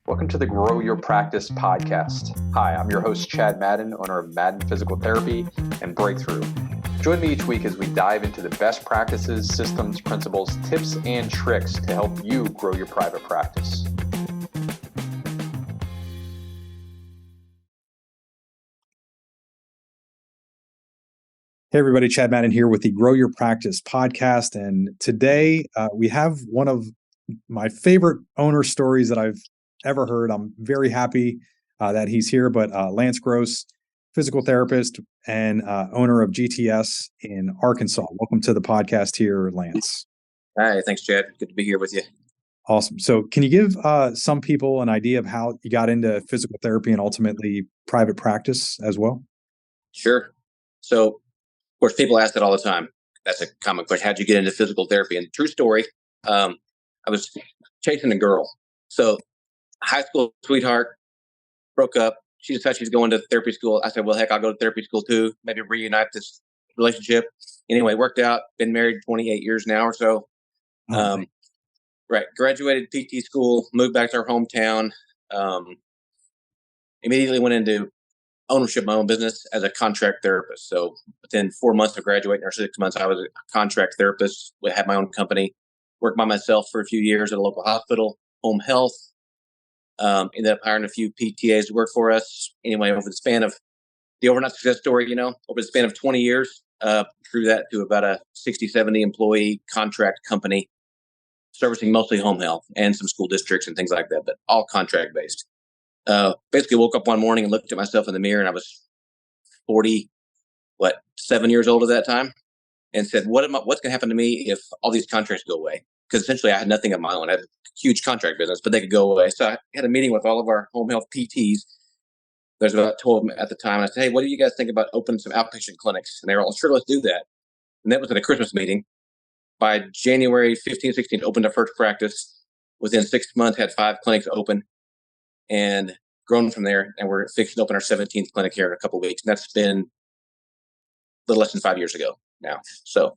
Welcome to the Grow Your Practice podcast. Hi, I'm your host, Chad Madden, owner of Madden Physical Therapy and Breakthrough. Join me each week as we dive into the best practices, systems, principles, tips, and tricks to help you grow your private practice. Hey everybody, Chad Madden here with the Grow Your Practice podcast. And today we have one of my favorite owner stories that I've ever heard. I'm very happy that he's here, but Lance Gross, physical therapist and owner of GTS in Arkansas. Welcome to the podcast here, Lance. Hi, thanks, Chad. Good to be here with you. Awesome. So can you give some people an idea of how you got into physical therapy and ultimately private practice as well? Sure. So, of course, people ask that all the time. That's a common question. How'd you get into physical therapy? And true story, I was chasing a girl. So high school sweetheart, broke up. She decided she was going to therapy school. I said, well, heck, I'll go to therapy school too. Maybe reunite this relationship. Anyway, worked out. Been married 28 years now or so. Right. Graduated PT school, moved back to our hometown. Immediately went into ownership of my own business as a contract therapist. So within 4 months of graduating, or 6 months, I was a contract therapist. We had my own company, worked by myself for a few years at a local hospital, home health. Ended up hiring a few PTAs to work for us. Anyway, over the span of the overnight success story, over the span of 20 years, grew that to about a 60, 70 employee contract company, servicing mostly home health and some school districts and things like that, but all contract based. Basically woke up one morning and looked at myself in the mirror, and I was 7 years old at that time, and said, what's going to happen to me if all these contracts go away? Because essentially I had nothing of my own. I had a huge contract business, but they could go away. So I had a meeting with all of our home health PTs. There's about 12 of them at the time. And I said, hey, what do you guys think about opening some outpatient clinics? And they were all, sure, let's do that. And that was at a Christmas meeting. By January 15, 16, opened our first practice. Within 6 months, had 5 clinics open and grown from there. And we're fixing to open our 17th clinic here in a couple of weeks. And that's been a little less than 5 years ago now. So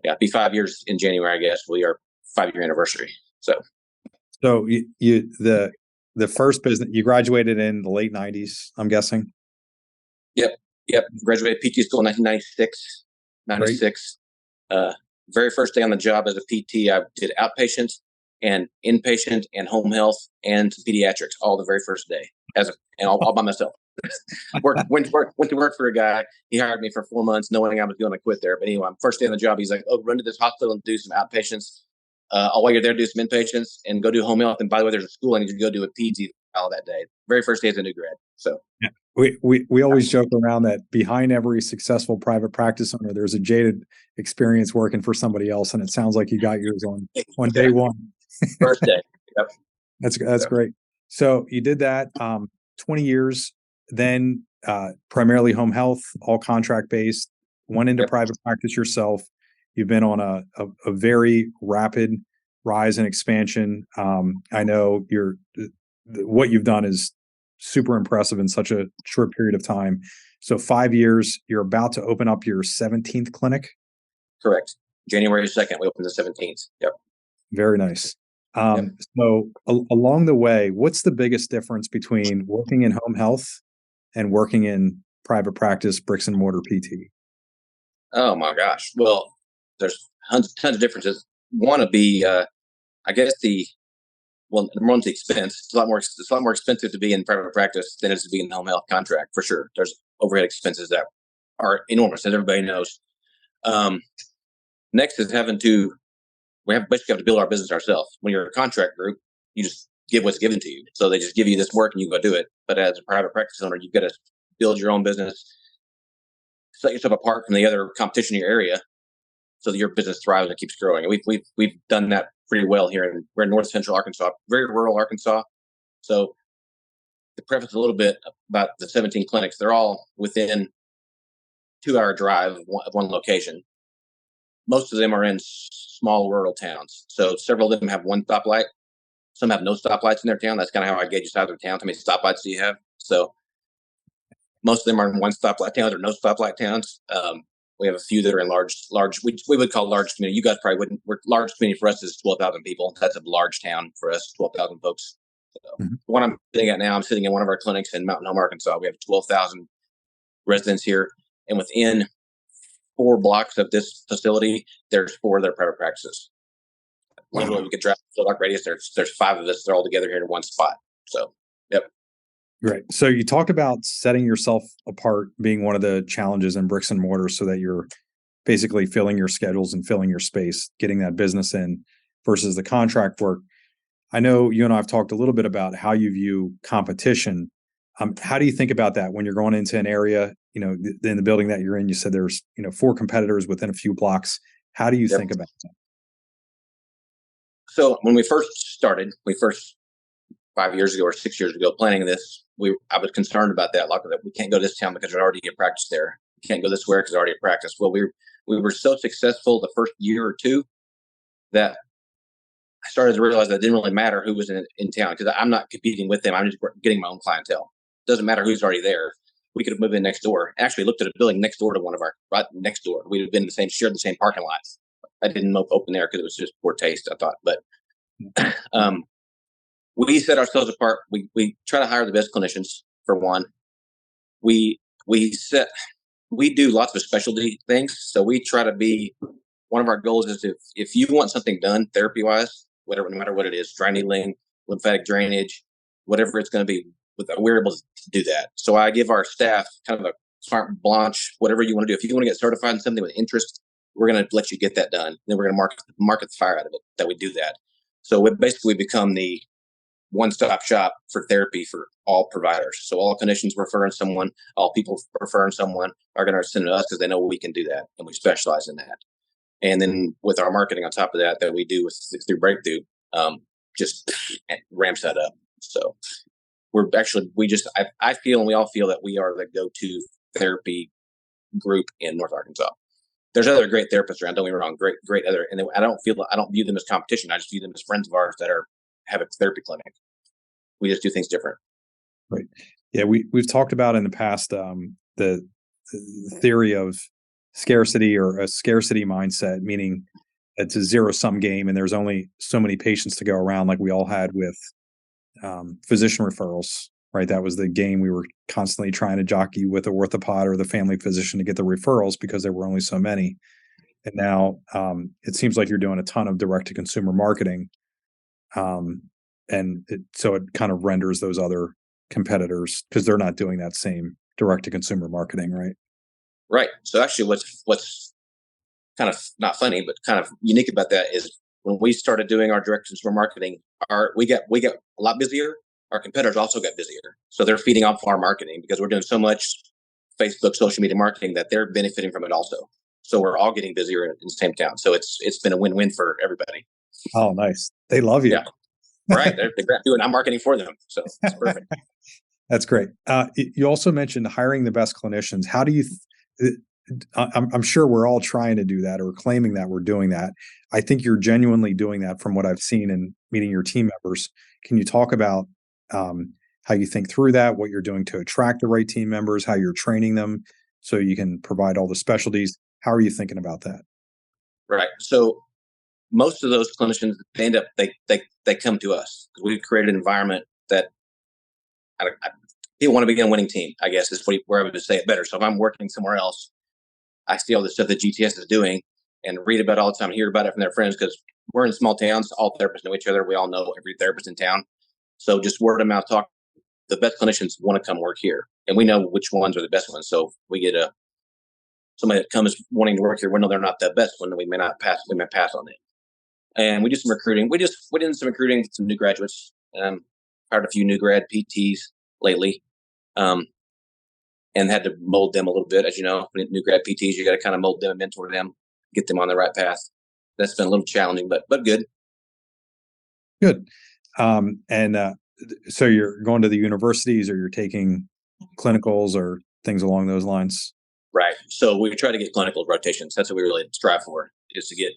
yeah, it'll be 5 years in January, I guess. We are 5-year anniversary. So the first business, you graduated in the late 90s, I'm guessing? Yep. Graduated PT school in 1996. 96. Very first day on the job as a PT, I did outpatient and inpatient and home health and pediatrics all the very first day all by myself. Went to work for a guy. He hired me for 4 months knowing I was going to quit there. But anyway, first day on the job, he's like, oh, run to this hospital and do some outpatients. While you're there, do some inpatients and go do home health. And by the way, there's a school I need to go do a PEDS all that day. Very first day as a new grad. So yeah. We always joke around that behind every successful private practice owner, there's a jaded experience working for somebody else. And it sounds like you got yours on day one. First day. Yep. That's great. So you did that 20 years, then primarily home health, all contract based, went into private practice yourself. You've been on a very rapid rise and expansion. I know what you've done is super impressive in such a short period of time. So 5 years, you're about to open up your 17th clinic? Correct. January 2nd, we opened the 17th. Yep. Very nice. So along the way, what's the biggest difference between working in home health and working in private practice, bricks and mortar PT? Oh my gosh. Well, there's tons of differences. One would be, I guess number one's the expense. It's a lot more expensive to be in private practice than it is to be in home health contract, for sure. There's overhead expenses that are enormous, as everybody knows. Next is we basically have to build our business ourselves. When you're a contract group, you just give what's given to you. So they just give you this work and you go do it. But as a private practice owner, you've got to build your own business, set yourself apart from the other competition in your area, so that your business thrives and keeps growing. And we've done that pretty well here. We're in north central Arkansas, very rural Arkansas. So to preface a little bit about the 17 clinics, they're all within 2-hour drive of one location. Most of them are in small rural towns. So several of them have one stoplight. Some have no stoplights in their town. That's kind of how I gauge the size of the town. How many stoplights do you have? So most of them are in one stoplight towns or no stoplight towns. We have a few that are in large, we would call large community. You guys probably wouldn't. Large community for us is 12,000 people. That's a large town for us, 12,000 folks. Mhm. What I'm sitting at now, I'm sitting in one of our clinics in Mountain Home, Arkansas. We have 12,000 residents here, and within 4 blocks of this facility, there's 4 other private practices. Wow. Literally, we could drive a block radius. There's 5 of us. They're all together here in one spot. So, yep. Great. So you talked about setting yourself apart being one of the challenges in bricks and mortar so that you're basically filling your schedules and filling your space, getting that business in versus the contract work. I know you and I have talked a little bit about how you view competition. How do you think about that when you're going into an area, in the building that you're in? You said there's, 4 competitors within a few blocks. How do you think about that? So when we first started, 5 years ago or 6 years ago, planning this, I was concerned about that. Like, we can't go to this town because there's already a practice there. We can't go this way because there's already a practice. Well, we were so successful the first year or two that I started to realize that it didn't really matter who was in town, because I'm not competing with them. I'm just getting my own clientele. It doesn't matter who's already there. We could have moved in next door. Actually, looked at a building next door to one of our, right next door. We'd have been shared the same parking lots. I didn't open there because it was just poor taste, I thought. But we set ourselves apart. We try to hire the best clinicians, for one. We do lots of specialty things. So we try to be, one of our goals is, if you want something done therapy wise, whatever, no matter what it is, dry needling, lymphatic drainage, whatever it's going to be, we're able to do that. So I give our staff kind of a carte blanche, whatever you want to do. If you want to get certified in something with interest, we're going to let you get that done. Then we're going to market the fire out of it that we do that. So we basically become the one-stop shop for therapy for all providers. So all clinicians referring someone, all people referring someone are going to send to us because they know we can do that, and we specialize in that. And then with our marketing on top of that we do with 6-3 Breakthrough, just ramps that up. So I feel, and we all feel, that we are the go-to therapy group in North Arkansas. There's other great therapists around, don't get me wrong, great other, and I don't view them as competition. I just view them as friends of ours that have a therapy clinic. We just do things different. Right. Yeah, we've talked about in the past the theory of scarcity, or a scarcity mindset, meaning it's a zero-sum game and there's only so many patients to go around, like we all had with physician referrals, right? That was the game. We were constantly trying to jockey with the orthopod or the family physician to get the referrals because there were only so many. And now it seems like you're doing a ton of direct-to-consumer marketing. So it kind of renders those other competitors, because they're not doing that same direct-to-consumer marketing, right? Right. So actually, what's kind of not funny, but kind of unique about that is, when we started doing our direct-to-consumer marketing, we got a lot busier. Our competitors also got busier, so they're feeding off our marketing because we're doing so much Facebook, social media marketing, that they're benefiting from it also. So we're all getting busier in the same town. So it's been a win-win for everybody. Oh, nice. They love you. Yeah. Right. They're doing, I'm marketing for them. So it's perfect. That's great. You also mentioned hiring the best clinicians. How do you, I'm sure we're all trying to do that, or claiming that we're doing that. I think you're genuinely doing that from what I've seen and meeting your team members. Can you talk about how you think through that, what you're doing to attract the right team members, how you're training them so you can provide all the specialties? How are you thinking about that? Right. So most of those clinicians, they come to us because we've created an environment that people want to be on a winning team, I guess, is where I would say it better. So if I'm working somewhere else, I see all the stuff that GTS is doing and read about it all the time, hear about it from their friends, because we're in small towns. All therapists know each other. We all know every therapist in town. So just word of mouth talk. The best clinicians want to come work here, and we know which ones are the best ones. So if we get somebody that comes wanting to work here, we know they're not the best one, we may pass on it. And we do some recruiting. We did some recruiting with some new graduates. Hired a few new grad PTs lately, and had to mold them a little bit. As you know, new grad PTs, you got to kind of mold them and mentor them, get them on the right path. That's been a little challenging, but good. Good. So you're going to the universities, or you're taking clinicals or things along those lines? Right. So we try to get clinical rotations. That's what we really strive for, is to get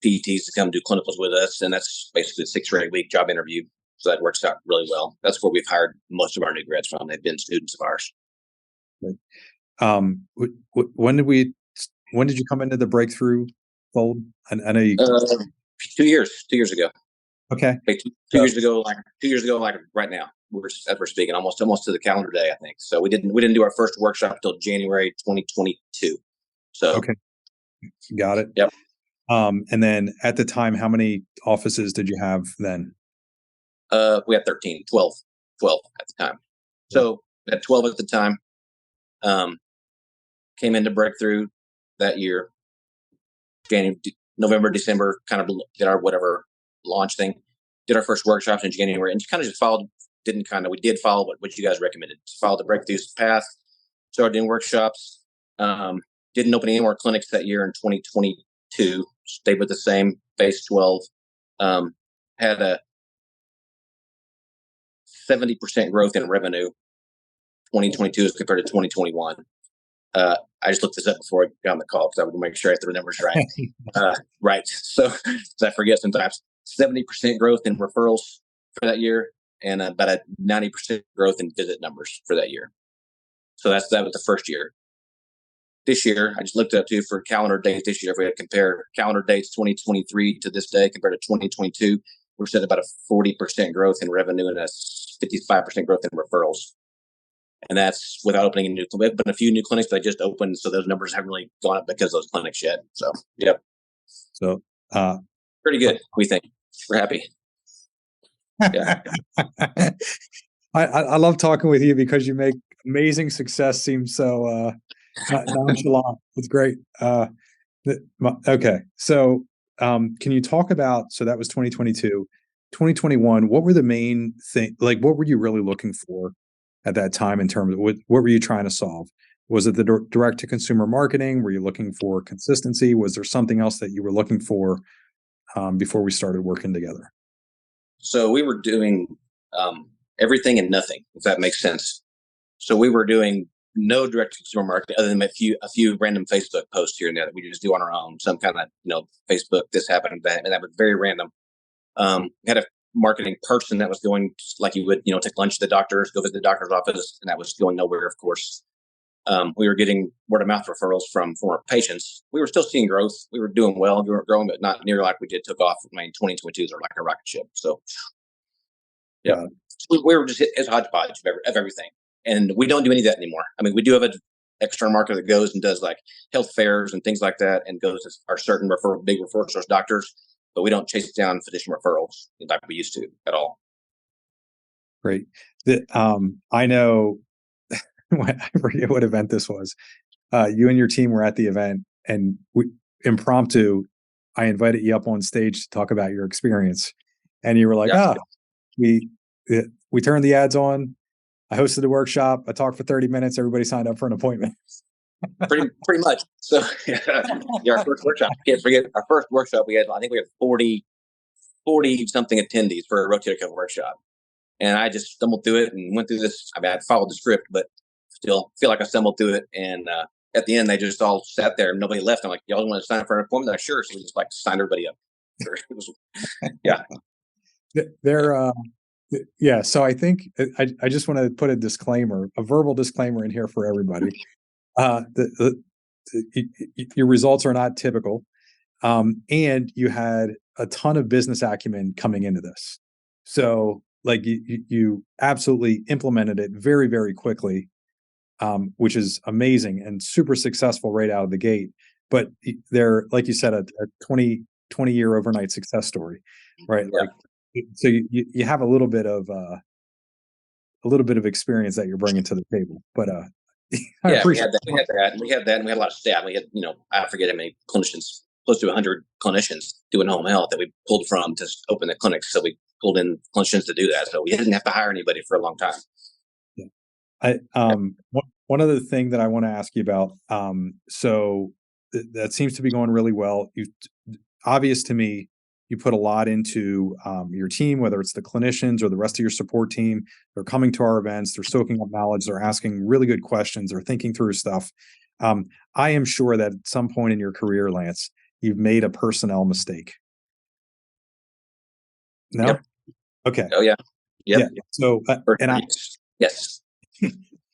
PTs to come do clinicals with us. And that's basically a 6 or 8 week job interview. So that works out really well. That's where we've hired most of our new grads from. They've been students of ours. When did you come into the Breakthrough fold? I know you. 2 years ago. Okay. Like two years ago, like right now, as we're speaking, almost to the calendar day, I think. So we didn't do our first workshop until January 2022. So Okay. Got it. Yep. And then at the time, how many offices did you have then? We had 12 at the time. So we had 12 at the time. Came into Breakthrough that year, November, December, kind of did our whatever launch thing, did our first workshops in January, and kind of just we did follow what you guys recommended. Just follow the Breakthrough's path, started doing workshops. Didn't open any more clinics that year in 2022. Stayed with the same base 12. Had a 70% growth in revenue 2022 as compared to 2021. I just looked this up before I got on the call because I would make sure I had the numbers right. Right. So I forget sometimes. 70% growth in referrals for that year, and about a 90% growth in visit numbers for that year. So that was the first year. This year, I just looked it up too for calendar dates this year. If we had to compare calendar dates 2023 to this day compared to 2022, we're set about a 40% growth in revenue and a 55% growth in referrals. And that's without opening a few new clinics that I just opened. So those numbers haven't really gone up because of those clinics yet. So, yep. So, pretty good, we think. We're happy. Yeah. I love talking with you because you make amazing success seem so nonchalant. It's great. Okay. So, can you talk about, so that was 2022, 2021, what were the main thing, like what were you really looking for at that time in terms of what were you trying to solve? Was it the direct to consumer marketing? Were you looking for consistency? Was there something else that you were looking for before we started working together? So we were doing everything and nothing, if that makes sense. So we were doing no direct to consumer marketing other than a few random Facebook posts here and there that we just do on our own. Some kind of Facebook, this happened, that, and that was very random. Had a marketing person that was going like you would, take lunch at the doctor's, go visit the doctor's office, and that was going nowhere, of course. We were getting word of mouth referrals from former patients. We were still seeing growth. We were doing well. We were growing, but not nearly like we did. Took off. 2022 is like a rocket ship. So, yeah, we were just as hodgepodge of everything, and we don't do any of that anymore. I mean, we do have an external marketer that goes and does like health fairs and things like that, and goes to our certain big referral source doctors, but we don't chase down physician referrals like we used to at all. Great. I know. I forget what event this was. You and your team were at the event, and impromptu, I invited you up on stage to talk about your experience, and you were like, we turned the ads on. I hosted a workshop. I talked for 30 minutes. Everybody signed up for an appointment. pretty much. So our first workshop. Can't forget our first workshop. I think we had 40 something attendees for a rotator cuff workshop, and I just stumbled through it and went through this. I mean, I followed the script, but still feel like I stumbled through it. And at the end, they just all sat there and nobody left. I'm like, y'all want to sign up for an appointment? Like, sure. So we just signed everybody up. Yeah. Yeah. So I think I just want to put a verbal disclaimer in here for everybody. Your results are not typical. And you had a ton of business acumen coming into this. So like you absolutely implemented it very, very quickly. Which is amazing and super successful right out of the gate. But they're, like you said, a 20-year overnight success story, right? Yeah. Like, so you have a little bit of experience that you're bringing to the table. But yeah, we had that, and we had a lot of staff. We had, I forget how many clinicians, close to 100 clinicians doing home health that we pulled from to open the clinics. So we pulled in clinicians to do that. So we didn't have to hire anybody for a long time. One other thing that I want to ask you about, so that seems to be going really well. Obvious to me, you put a lot into your team, whether it's the clinicians or the rest of your support team. They're coming to our events, they're soaking up knowledge, they're asking really good questions, they're thinking through stuff. I am sure that at some point in your career, Lance, you've made a personnel mistake. No? Yep. Okay. Oh, yeah. Yep. Yeah. So, yes.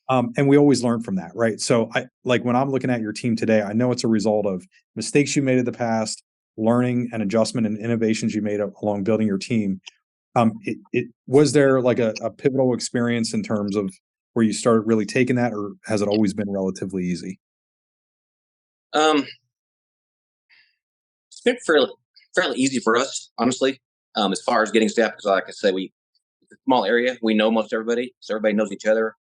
And we always learn from that, right? So when I'm looking at your team today, I know it's a result of mistakes you made in the past, learning and adjustment and innovations you made along building your team. Was there like a pivotal experience in terms of where you started really taking that, or has it always been relatively easy? It's been fairly easy for us, honestly, as far as getting staff, because like I said, it's a small area. We know most everybody, so everybody knows each other.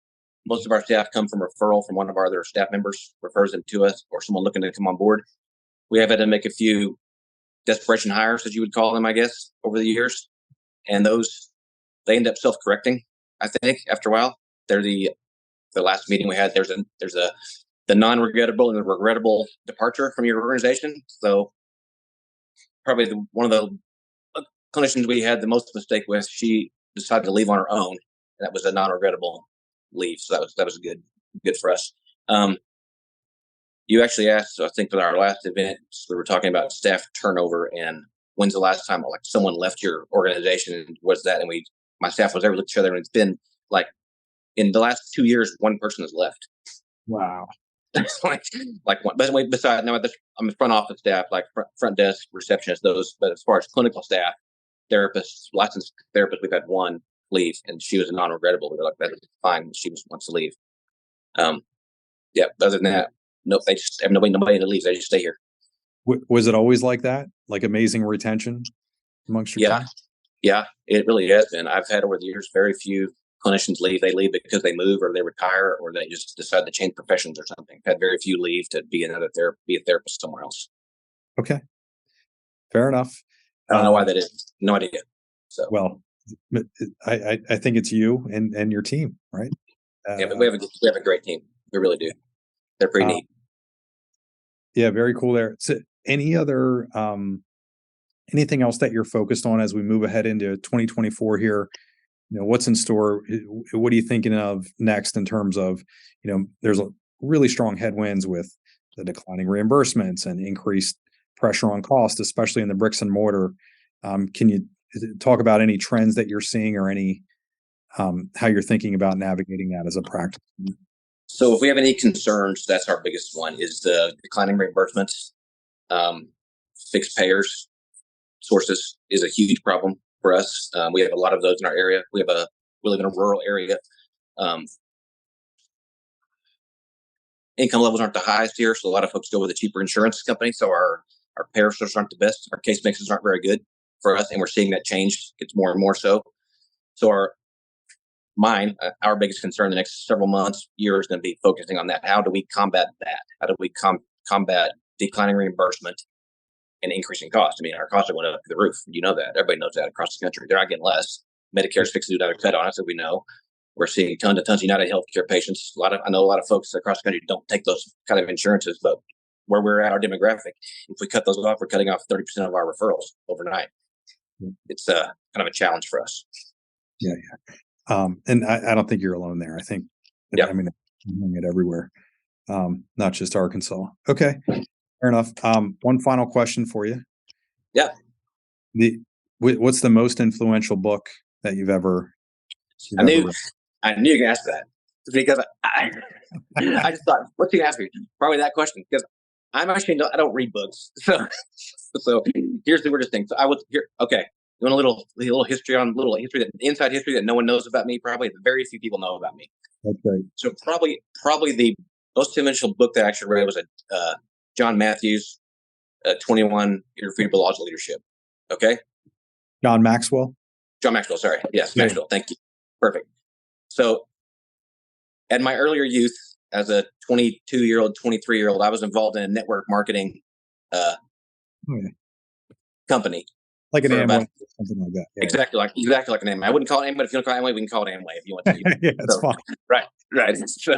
Most of our staff come from referral from one of our other staff members, refers them to us, or someone looking to come on board. We have had to make a few desperation hires, as you would call them, I guess, over the years. And they end up self-correcting, I think, after a while. They're the last meeting we had, there's the non-regrettable and the regrettable departure from your organization. So probably one of the clinicians we had the most mistake with, she decided to leave on her own. And that was a non-regrettable leave. So that was good for us. You actually asked, so I think with our last event, we were talking about staff turnover and when's the last time like someone left your organization, and what's that? And my staff was ever looked at each other, and it's been like in the last 2 years, one person has left. Wow. like one. But besides, now I'm a front office staff, like front desk, receptionist, those. But as far as clinical staff, therapists, licensed therapists, we've had one leave, and she was a non-regrettable. We were like, that's fine. She just wants to leave. Yeah. Other than that, nope. They just have nobody to leave. They just stay here. Was it always like that? Like amazing retention amongst your team? Yeah, it really has been. I've had over the years very few clinicians leave. They leave because they move or they retire or they just decide to change professions or something. I've had very few leave to be a therapist somewhere else. Okay, fair enough. I don't know why that is. No idea. So well, I think it's you and your team, right? Yeah, but we have a great team. We really do. They're pretty neat. Yeah, very cool there. So any other anything else that you're focused on as we move ahead into 2024 here? What's in store? What are you thinking of next in terms of, there's a really strong headwinds with the declining reimbursements and increased pressure on cost, especially in the bricks and mortar. Can you talk about any trends that you're seeing or any how you're thinking about navigating that as a practice? So if we have any concerns, that's our biggest one, is the declining reimbursements. Fixed payers sources is a huge problem for us. We have a lot of those in our area. We live in a rural area. Income levels aren't the highest here, so a lot of folks go with a cheaper insurance company. So our payer sources aren't the best. Our case mixes aren't very good for us, and we're seeing that change. It's more and more so. So our biggest concern the next several months, year is going to be focusing on that. How do we combat that? How do we combat declining reimbursement and increasing costs? I mean, our costs are going up to the roof. You know that. Everybody knows that across the country. They're not getting less. Medicare's fixing to do another cut on us, as we know. We're seeing tons of United Healthcare patients. I know a lot of folks across the country don't take those kind of insurances, but where we're at, our demographic, if we cut those off, we're cutting off 30% of our referrals overnight. It's kind of a challenge for us. Yeah. And I don't think you're alone there. I think, I mean, I'm hearing it everywhere, not just Arkansas. Okay, fair enough. One final question for you. Yeah. What's the most influential book that you've ever read? I knew you could ask that because I just thought, what's he going to ask me? Probably that question, because I don't read books. So here's the weirdest thing. So I was here. Okay. You want a little inside history that no one knows about me? Probably very few people know about me. That's right. So probably the most influential book that I actually read was John Matthews, 21 Irrefutable Laws of Leadership. Okay. John Maxwell. Sorry. Yes. Yeah. Maxwell. Thank you. Perfect. So at my earlier youth, as a 22-year-old, 23-year-old, I was involved in a network marketing company. Like an Amway, something like that. Yeah. Exactly like an Amway. I wouldn't call it Amway, but if you want to call it Amway, we can call it Amway if you want to. Yeah, that's fine. Right. So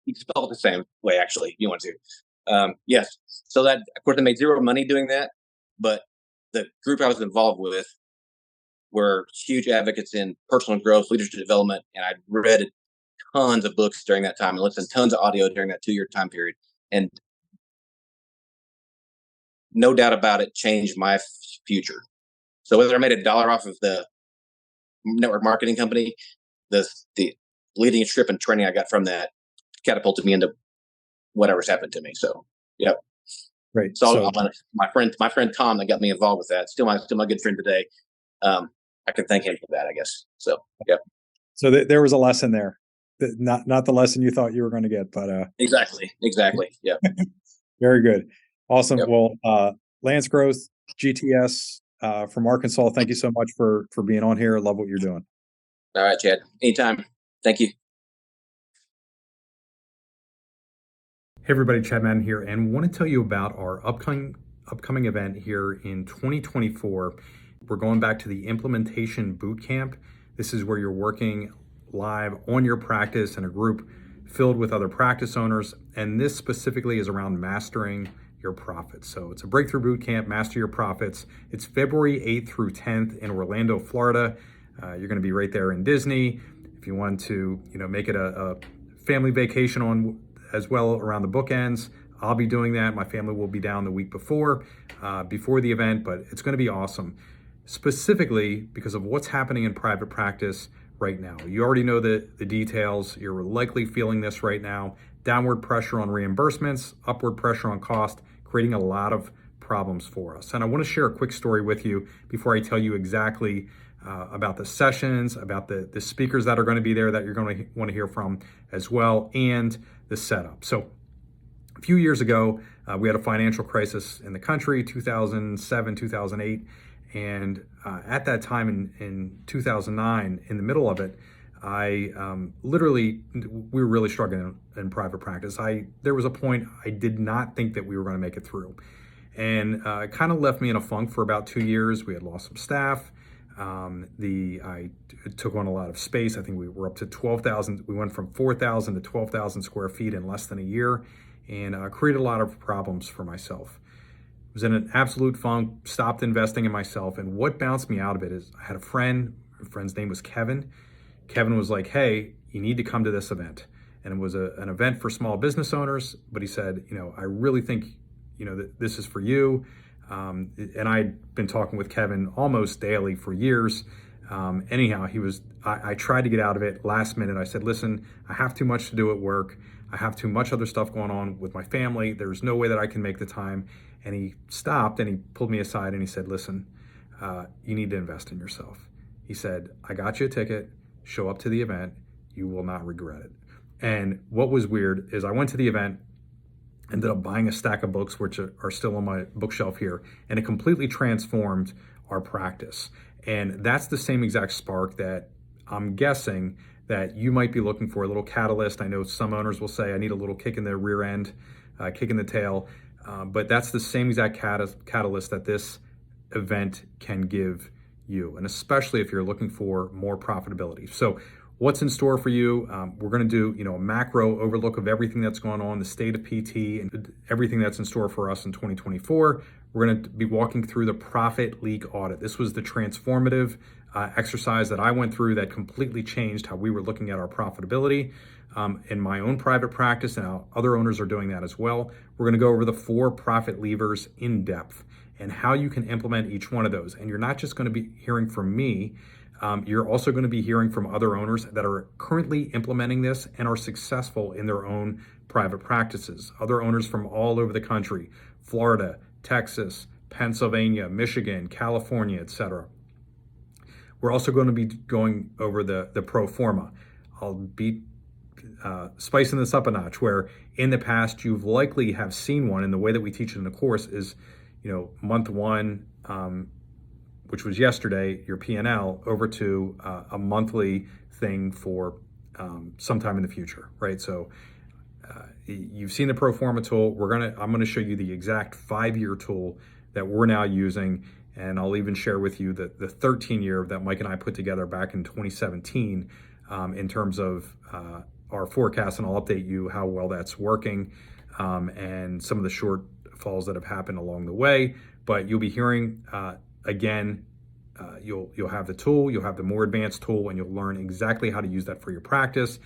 you can spell it the same way, actually, if you want to. Yes. So that, of course, I made zero money doing that, but the group I was involved with were huge advocates in personal growth, leadership development, and I read tons of books during that time and listened to tons of audio during that 2-year time period. And no doubt about it, changed my future. So whether I made $1 off of the network marketing company, the leading trip and training I got from that catapulted me into whatever's happened to me. So, yep. Great. So my friend Tom that got me involved with that, still my good friend today. I can thank him for that, I guess. So yeah. So there was a lesson there, not the lesson you thought you were going to get, but exactly. Yeah. Very good. Awesome. Yep. Well, Lance Groth, GTS from Arkansas. Thank you so much for being on here. I love what you're doing. All right, Chad. Anytime. Thank you. Hey everybody, Chad Madden here, and want to tell you about our upcoming event here in 2024. We're going back to the Implementation Bootcamp. This is where you're working live on your practice in a group filled with other practice owners, and this specifically is around mastering your profits. So it's a breakthrough bootcamp, master your profits. It's February 8th through 10th in Orlando, Florida. You're going to be right there in Disney. If you want to, make it a family vacation on as well around the bookends, I'll be doing that. My family will be down the week before the event, but it's going to be awesome, specifically because of what's happening in private practice right now. You already know the details. You're likely feeling this right now. Downward pressure on reimbursements, upward pressure on cost, creating a lot of problems for us. And I want to share a quick story with you before I tell you exactly about the sessions, about the speakers that are going to be there that you're going to want to hear from as well, and the setup. So a few years ago, we had a financial crisis in the country, 2007, 2008. And at that time in 2009, in the middle of it, we were really struggling in private practice. There was a point I did not think that we were going to make it through. And it kind of left me in a funk for about 2 years. We had lost some staff. I took on a lot of space. I think we were up to 12,000. We went from 4,000 to 12,000 square feet in less than a year, and created a lot of problems for myself. I was in an absolute funk, stopped investing in myself. And what bounced me out of it is I had a friend. My friend's name was Kevin. Kevin was like, hey, you need to come to this event. And it was an event for small business owners. But he said, I really think, that this is for you. And I'd been talking with Kevin almost daily for years. Anyhow, I tried to get out of it last minute. I said, listen, I have too much to do at work. I have too much other stuff going on with my family. There's no way that I can make the time. And he stopped and he pulled me aside and he said, listen, you need to invest in yourself. He said, I got you a ticket, show up to the event. You will not regret it. And what was weird is I went to the event, ended up buying a stack of books, which are still on my bookshelf here, and it completely transformed our practice. And that's the same exact spark that I'm guessing that you might be looking for, a little catalyst. I know some owners will say, I need a little kick in the rear end, kick in the tail, but that's the same exact catalyst that this event can give you, and especially if you're looking for more profitability. So what's in store for you? We're going to do, a macro overlook of everything that's going on, the state of PT, and everything that's in store for us in 2024. We're going to be walking through the profit leak audit. This was the transformative exercise that I went through that completely changed how we were looking at our profitability in my own private practice, and how other owners are doing that as well. We're going to go over the 4 profit levers in depth and how you can implement each one of those. And you're not just going to be hearing from me. You're also going to be hearing from other owners that are currently implementing this and are successful in their own private practices. Other owners from all over the country, Florida, Texas, Pennsylvania, Michigan, California, etc. We're also going to be going over the pro forma. I'll be spicing this up a notch, where in the past you've likely have seen one, and the way that we teach it in the course is, month 1, which was yesterday, your P&L, over to a monthly thing for sometime in the future, right? So you've seen the pro forma tool. I'm gonna show you the exact 5-year tool that we're now using, and I'll even share with you the 13-year that Mike and I put together back in 2017 in terms of our forecast, and I'll update you how well that's working and some of the shortfalls that have happened along the way. But you'll be hearing again, you'll have the tool, you'll have the more advanced tool, and you'll learn exactly how to use that for your practice.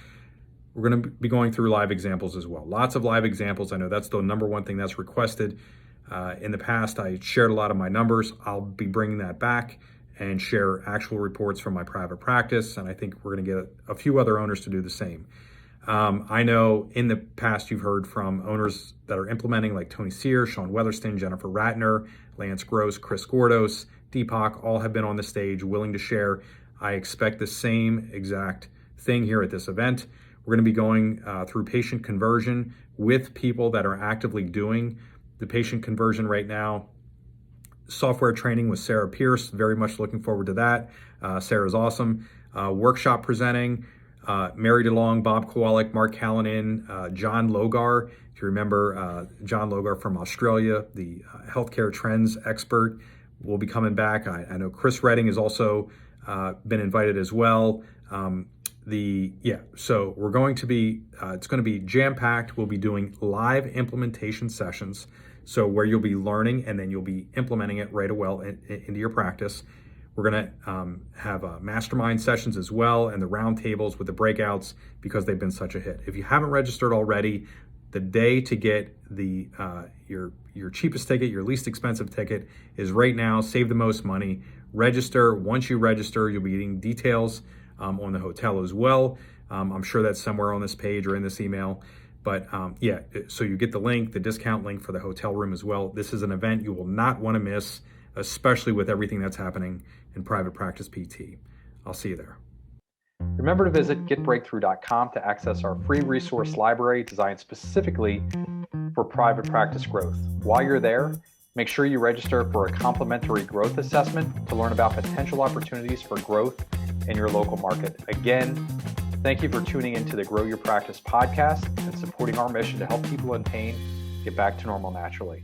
We're going to be going through live examples as well. Lots of live examples. I know that's the number one thing that's requested. In the past, I shared a lot of my numbers. I'll be bringing that back and share actual reports from my private practice. And I think we're going to get a few other owners to do the same. I know in the past you've heard from owners that are implementing, like Tony Sear, Sean Weatherston, Jennifer Ratner, Lance Gross, Chris Gordos, Deepak, all have been on the stage willing to share. I expect the same exact thing here at this event. We're going to be going through patient conversion with people that are actively doing the patient conversion right now. Software training with Sarah Pierce, very much looking forward to that. Sarah's awesome. Workshop presenting, Mary DeLong, Bob Kowalik, Mark Callanan, John Logar. If you remember John Logar from Australia, the healthcare trends expert, will be coming back. I know Chris Redding has also been invited as well. So we're going to be, it's going to be jam-packed. We'll be doing live implementation sessions. So where you'll be learning and then you'll be implementing it right away into your practice. We're going to have mastermind sessions as well, and the roundtables with the breakouts, because they've been such a hit. If you haven't registered already, the day to get the your cheapest ticket, your least expensive ticket, is right now. Save the most money. Register. Once you register, you'll be getting details on the hotel as well. I'm sure that's somewhere on this page or in this email. But so you get the link, the discount link for the hotel room as well. This is an event you will not want to miss, especially with everything that's happening in private practice PT. I'll see you there. Remember to visit getbreakthrough.com to access our free resource library designed specifically for private practice growth. While you're there, make sure you register for a complimentary growth assessment to learn about potential opportunities for growth in your local market. Again, thank you for tuning into the Grow Your Practice podcast and supporting our mission to help people in pain get back to normal naturally.